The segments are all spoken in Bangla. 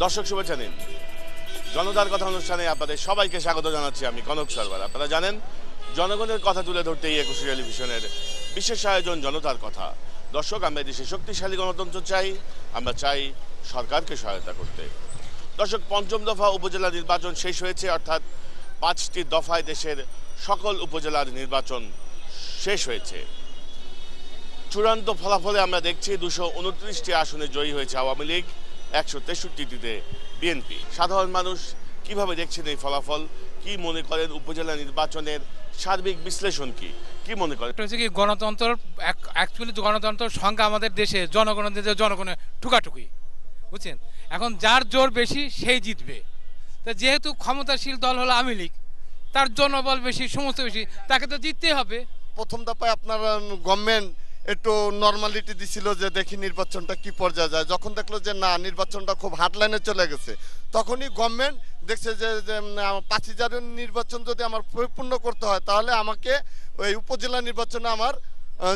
দর্শক শুভেচ্ছা দিন। জনতার কথা অনুষ্ঠানে আপনাদের সবাইকে স্বাগত জানাচ্ছি আমি কনক সরকার। আপনারা জানেন জনগণের কথা তুলে ধরতে এই একুশে টেলিভিশনের বিশেষ আয়োজন জনতার কথা। দর্শক, আমরা দেশে শক্তিশালী গণতন্ত্র চাই, আমরা চাই সরকারকে সহায়তা করতে। দর্শক, পঞ্চম দফা উপজেলা নির্বাচন শেষ হয়েছে, অর্থাৎ 5টি দফায় দেশের সকল উপজেলার নির্বাচন শেষ হয়েছে। চূড়ান্ত ফলাফলে আমরা দেখছি 229টি আসনে জয়ী হয়েছে আওয়ামী লীগ, 163টিতে বিএনপি। সাধারণ মানুষ কিভাবে দেখছেন এই ফলাফল, কি মনে করেন, উপজেলা নির্বাচনের সার্বিক বিশ্লেষণ কি মনে করেন? হচ্ছে কি গণতন্ত্র, অ্যাকচুয়ালি গণতন্ত্র সংখ্যা আমাদের দেশে জনগণের ঠুকাঠুকি, বুঝছেন। এখন যার জোর বেশি সেই জিতবে। তা যেহেতু ক্ষমতাশীল দল হলো আওয়ামী লীগ, তার জনবল বেশি, সমস্ত বেশি, তাকে তো জিততেই হবে। প্রথম দফায় আপনার গভর্নমেন্ট একটু নর্মালিটি দিছিল যে দেখি নির্বাচনটা কি পর্যায়ে যায়। যখন দেখলো যে না, নির্বাচনটা খুব হার্ড লাইনে চলে গেছে, তখনই গভর্নমেন্ট দেখছে যে 5,000 নির্বাচন যদি আমার পরিপূর্ণ করতে হয়, তাহলে আমাকে ওই উপজেলা নির্বাচনে আমার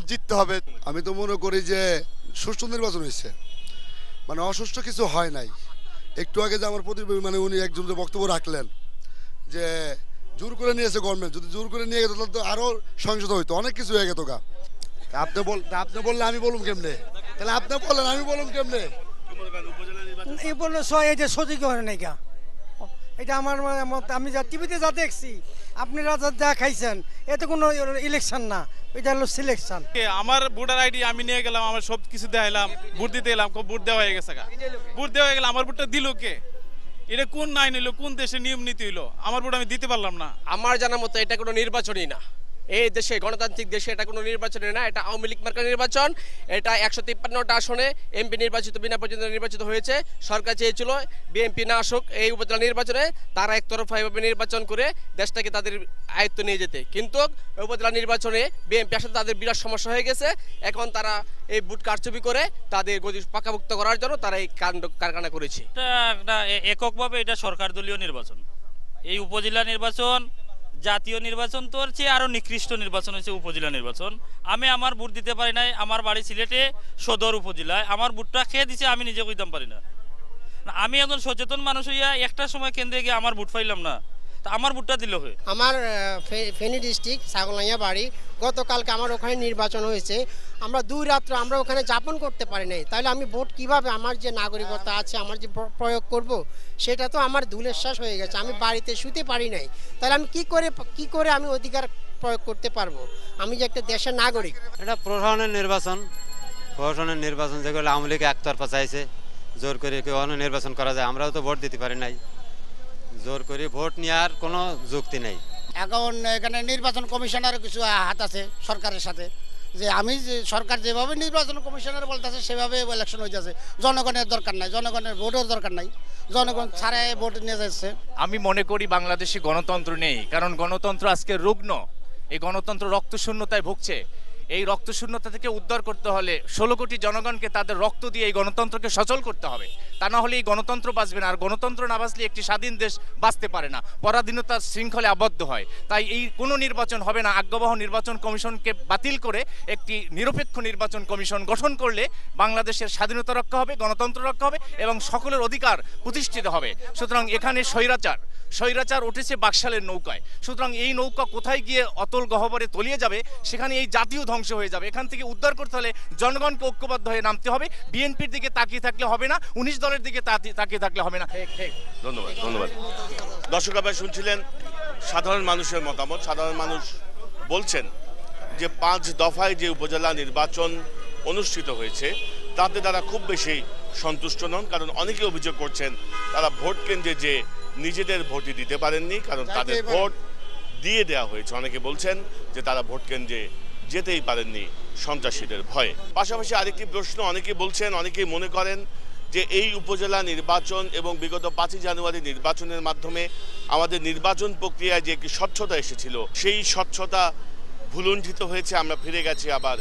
জিততে হবে। আমি তো মনে করি যে সুষ্ঠু নির্বাচন হয়েছে, মানে অসুষ্ঠু কিছু হয় নাই। একটু আগে যে আমার প্রতিনিধি মানে উনি একজন যে বক্তব্য রাখলেন যে জোর করে নিয়েছে গভর্নমেন্ট, যদি জোর করে নিয়ে গেত তাহলে তো আরও সহিংসতা হইতো, অনেক কিছু হয়ে গেত গা। আপনি বললে আমি বলুম কেমনে? তাহলে আপনি বললেন আমি বলুম কেমনে? এই বললো এই যে সঠিক হয় নাই গা, এটা আমার মত। আমি যা টিভিতে যা দেখছি, আপনারা যা খাইছেন, এতে কোনো ইলেকশন না, এটা হলো সিলেকশন। আমার ভোটার আইডি আমি নিয়ে গেলাম, আমার সব কিছু দেখাইলাম, ভোট দিতে এলাম, ভোট দেওয়া হয়ে গেছে, ভোট দেওয়া হয়ে গেল। আমার ভোটটা দিল কে? এটা কোন আইন হইলো, কোন দেশে নিয়ম নীতি হইলো? আমার ভোট আমি দিতে পারলাম না। আমার জানার মতো এটা কোনো নির্বাচনই না। এই দেশে, গণতান্ত্রিক দেশে এটা কোনো নির্বাচনই না। এটা আওয়ামী লীগ মার্কার নির্বাচন। এটা 153টা আসনে এমপি নির্বাচিত, বিনা প্রতিদ্বন্দ্বিতা নির্বাচিত হয়েছে। সরকার চেয়েছিল বিএনপি না আসুক এই উপজেলা নির্বাচনে, তারা একতরফাভাবে নির্বাচন করে দেশটাকে তাদের আয়ত্ত নিয়ে যেতে। কিন্তু উপজেলা নির্বাচনে বিএনপি আসলে তাদের বিরাট সমস্যা হয়ে গেছে। এখন তারা এই ভোট কারচুপি করে তাদের গতি পাকাভুক্ত করার জন্য তারা এই কারখানা করেছে। এককভাবে এটা সরকার দলীয় নির্বাচন। এই উপজেলা নির্বাচন জাতীয় নির্বাচন তোর চেয়ে আরো নিকৃষ্ট নির্বাচন হচ্ছে উপজেলা নির্বাচন। আমি আমার ভোট দিতে পারি নাই, আমার বাড়ি সিলেটে সদর উপজেলায়, আমার ভোটটা খেয়ে দিছে, আমি নিজে কইতাম পারি না। আমি একজন সচেতন মানুষ হইয়া একটা সময় কেন্দ্রে গিয়ে আমার ভোট পাইলাম না, তা আমার ভোটটা দিল হয়ে। আমার ফেনী ডিস্ট্রিক্ট ছাগলাইয়া বাড়ি। গতকালকে আমার ওখানে নির্বাচন হয়েছে, আমরা 2 রাত্র আমরা ওখানে যাপন করতে পারি নাই। তাহলে আমি ভোট কিভাবে, আমার যে নাগরিকতা আছে, আমার যে প্রয়োগ করব, সেটা তো আমার ধুলেশ্বাস হয়ে গেছে। আমি বাড়িতে শুতে পারি নাই, তাহলে আমি কি করে আমি অধিকার প্রয়োগ করতে পারবো, আমি যে একটা দেশের নাগরিক? এটা প্রশাসনের নির্বাচন যেগুলো আওয়ামী লীগ একতরফা চাইছে, জোর করে কেউ নির্বাচন করা যায়। আমরাও তো ভোট দিতে পারি নাই, জোর করে ভোট নেওয়ার কোনো যুক্তি নেই। এখন এখানে নির্বাচন কমিশনারও কিছু হাত আছে সরকারের সাথে, যে আমি যে সরকার যেভাবে নির্বাচন কমিশনার বলতেছে সেভাবে ইলেকশন হইতেছে। জনগণের দরকার নাই, জনগণের ভোটের দরকার নাই, জনগণ ছাড়াই ভোট নিয়ে যাচ্ছে। আমি মনে করি বাংলাদেশে গণতন্ত্র নেই, কারণ গণতন্ত্র আজকে রুগ্ন। এই গণতন্ত্র রক্তশূন্যতায় ভুগছে। এই রক্তশূন্যতা থেকে উদ্ধার করতে হলে 16 কোটি জনগণকে তাদের রক্ত দিয়ে এই গণতন্ত্রকে সচল করতে হবে। তা না হলে এই গণতন্ত্র বাঁচবে না। আর গণতন্ত্র না বাঁচলে একটি স্বাধীন দেশ বাঁচতে পারে না, পরাধীনতার শৃঙ্খলে আবদ্ধ হয়। তাই এই কোনো নির্বাচন হবে না। আজ্ঞাবহ নির্বাচন কমিশনকে বাতিল করে একটি নিরপেক্ষ নির্বাচন কমিশন গঠন করলে বাংলাদেশের স্বাধীনতা রক্ষা হবে, গণতন্ত্র রক্ষা হবে এবং সকলের অধিকার প্রতিষ্ঠিত হবে। সুতরাং এখানে স্বৈরাচার উঠেছে বাকশালের নৌকায়। সুতরাং এই নৌকা কোথায় গিয়ে অতল গহ্বরে তলিয়ে যাবে, সেখানে এই জাতীয় ধ্বংস হয়ে যাবে। এখান থেকে উদ্ধার করতে হলে জনগণকে ঐক্যবদ্ধ হয়ে নামতে হবে। বিএনপির দিকে তাকিয়ে থাকলে হবে না, 19 দলের দিকে তাকিয়ে থাকলে হবে না। ধন্যবাদ। দর্শক, আপনারা শুনছিলেন সাধারণ মানুষের মতামত। সাধারণ মানুষ বলছেন যে 5 দফায় যে উপজেলা নির্বাচন অনুষ্ঠিত হয়েছে তাতে তারা খুব বেশি সন্তুষ্ট নন, কারণ অনেকে অভিযোগ করছেন তারা ভোট কেন্দ্রে যে নিজেদের ভোটই দিতে পারেননি, কারণ তাদের ভোট দিয়ে দেওয়া হয়েছে। অনেকে বলছেন যে তারা ভোট কেন্দ্রে যেতেই পারেননি সন্ত্রাসীদের ভয়ে। পাশাপাশি আরেকটি প্রশ্ন, অনেকে বলছেন, অনেকেই মনে করেন যে এই উপজেলা নির্বাচন এবং বিগত 5ই জানুয়ারি নির্বাচনের মাধ্যমে আমাদের নির্বাচন প্রক্রিয়ায় যে একটি স্বচ্ছতা এসেছিল, সেই স্বচ্ছতা ভুলুণ্ঠিত হয়েছে। আমরা ফিরে গেছি আবার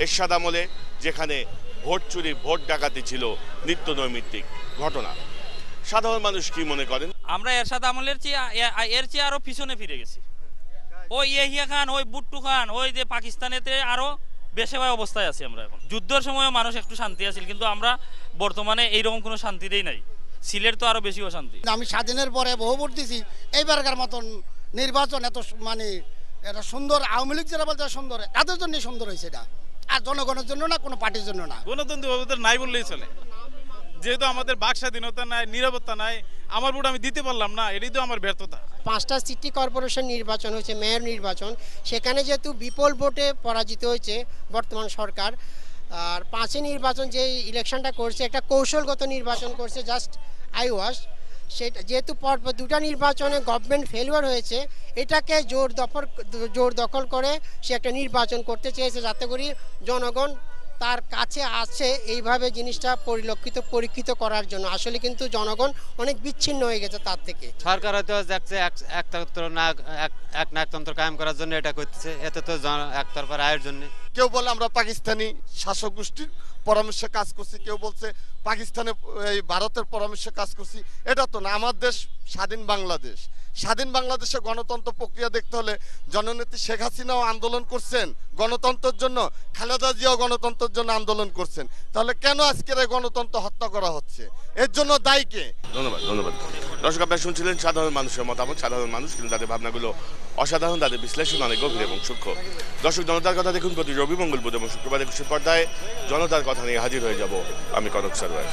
এরশাদ আমলে, যেখানে ভোট চুরি, ভোট ডাকাতি ছিল নিত্য নৈমিত্তিক ঘটনা। সাধারণ মানুষ কি মনে করেন? আমরা এরশাদ আমলের চেয়ে আরো পিছনে ফিরে গেছি। ওই ইয়াহিয়া খান, ওই বুট্টু খান, ওই যে পাকিস্তানেতে আরো বেশেবায় অবস্থায় আছি আমরা। এখন যুদ্ধের সময় মানুষ একটু শান্তি আছিল, কিন্তু আমরা বর্তমানে এইরকম কোনো শান্তিতেই নাই। সিলেট তো আরো বেশি অশান্তি। আমি স্বাধীনের পরে বহু ভোট দিছি, এইবারকার মতন নির্বাচন এত মানে এটা সুন্দর, আওয়ামী লীগ যারা বলতে সুন্দর, তাদের জন্যই সুন্দর হয়েছে এটা, আর জনগণের জন্য না, কোনো পার্টির জন্য না। গণতন্ত্র ওদের নাই বললেই চলে, যেহেতু আমাদের বাক স্বাধীনতা নাই, নিরাপত্তা নাই, আমার ভোট আমি দিতে পারলাম না, এটাই তো আমার ব্যর্থতা। 5টা সিটি কর্পোরেশন নির্বাচন হয়েছে, মেয়র নির্বাচন, সেখানে যেহেতু বিপুল ভোটে পরাজিত হয়েছে বর্তমান সরকার। আর 5 নির্বাচন যে ইলেকশনটা করছে একটা কৌশলগত নির্বাচন করছে, জাস্ট আই ওয়াশ। সেটা যেহেতু পরপর 2টা নির্বাচনে গভর্নমেন্ট ফেলিওর হয়েছে, এটাকে জোর দখল করে সে একটা নির্বাচন করতে চেয়েছে, যাতে করে জনগণ তার কাছে আছে এইভাবে জিনিসটা পরীক্ষিত করার জন্য। আসলে কিন্তু জনগণ অনেক বিচ্ছিন্ন হয়ে গেছে তার থেকে। সরকার হয়তো দেখছে এক নায়কতন্ত্র কায়েম করার জন্য এটা করতেছে, এতে তো একতরফা রায়ের জন্য। কেউ বলে আমরা পাকিস্তানি শাসক গোষ্ঠীর পরামর্শে কাজ করছি, কেউ বলছে পাকিস্তানে এই ভারতের পরামর্শে কাজ করছি। এটা তো না, আমার দেশ স্বাধীন বাংলাদেশ। স্বাধীন বাংলাদেশে গণতন্ত্র প্রক্রিয়া দেখতে হলে জননেত্রী শেখ হাসিনাও আন্দোলন করছেন গণতন্ত্রের জন্য, খালেদা জিয়াও গণতন্ত্রের জন্য আন্দোলন করছেন। তাহলে কেন আজকের এই গণতন্ত্র হত্যা করা হচ্ছে? এর জন্য দায়ী কে? ধন্যবাদ। দর্শক, আপনারা শুনছিলেন সাধারণ মানুষের মতামত। সাধারণ মানুষ কিন্তু তাদের ভাবনাগুলো অসাধারণ, তাদের বিশ্লেষণ অনেক গভীর এবং সূক্ষ্ম। দর্শক, জনতার কথা দেখুন প্রতি রবি, মঙ্গল, বুধ এবং শুক্রবার 21 পর্দায়। জনতার কথা নিয়ে হাজির হয়ে যাব আমি কনক সারওয়ার।